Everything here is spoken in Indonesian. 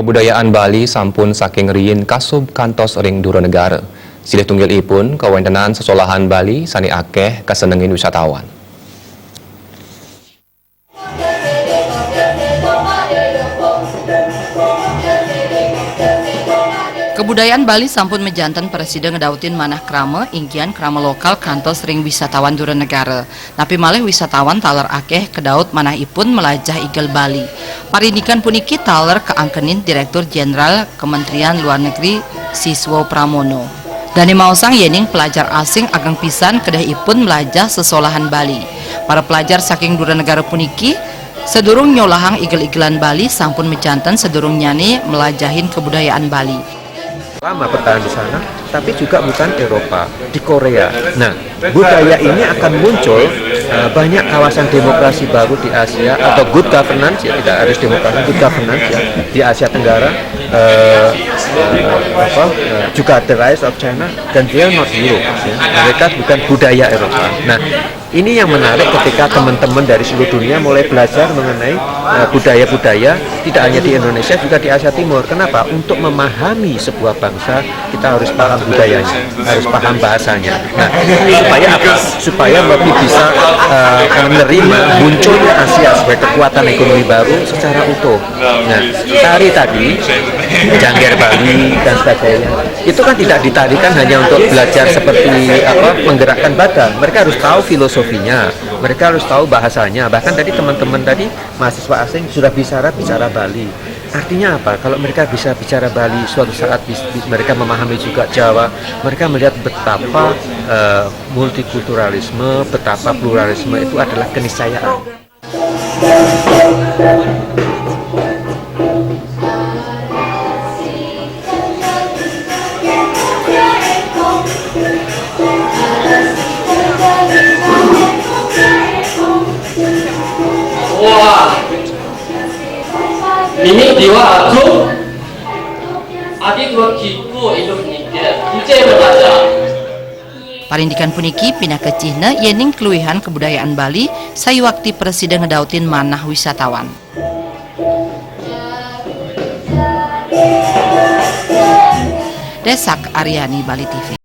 Kebudayaan Bali sampun saking riyin kasub kantos ring Duranegara. Silih tunggilipun kawentenan sesolahan Bali sani akeh kasenengin wisatawan. Kebudayaan Bali sampun mejanten Presiden ngedautin manah krama ingkian krama lokal kantos ring wisatawan Duranegara. Napi malih wisatawan taler akeh kedaut manahipun melajah igel Bali. Parindikan puniki taler keangkenin Direktur Jenderal Kementerian Luar Negeri Siswo Pramono. Dani maosang yening pelajar asing ageng pisan kedahipun melajah sesolahan Bali. Para pelajar saking Duranegara puniki sedurung nyolahang igel-igelan Bali sampun mejanten sedurung nyani melajahin kebudayaan Bali. Lama bertahan di sana, tapi juga bukan Eropa, di Korea. Nah, budaya ini akan muncul banyak kawasan demokrasi baru di Asia atau good governance, ya tidak harus demokrasi, good governance ya di Asia Tenggara, juga the rise of China, dan they are not Europe, ya. Mereka bukan budaya Eropa. Nah, ini yang menarik ketika teman-teman dari seluruh dunia mulai belajar mengenai budaya-budaya, tidak hanya di Indonesia, juga di Asia Timur. Kenapa? Untuk memahami sebuah bangsa, kita harus paham budayanya, harus paham bahasanya. Nah, supaya apa? Supaya lebih bisa menerima munculnya Asia sebagai kekuatan ekonomi baru secara utuh. Nah, tari tadi, Jangger Bali dan sebagainya, itu kan tidak ditarikan hanya untuk belajar seperti menggerakkan badan. Mereka harus tahu filosofinya, mereka harus tahu bahasanya. Bahkan tadi teman-teman tadi mahasiswa asing sudah bicara Bali. Artinya apa? Kalau mereka bisa bicara Bali, suatu saat mereka memahami juga Jawa, mereka melihat betapa multikulturalisme, betapa pluralisme itu adalah keniscayaan. Wah, ini diwa aku, adik dua kipu hidup nikah, kucing berbaca. Parindikan puniki pindah ke Cina yening keluihan kebudayaan Bali sayuakti Presiden ngedautin manah wisatawan. Desak Aryani, Bali TV.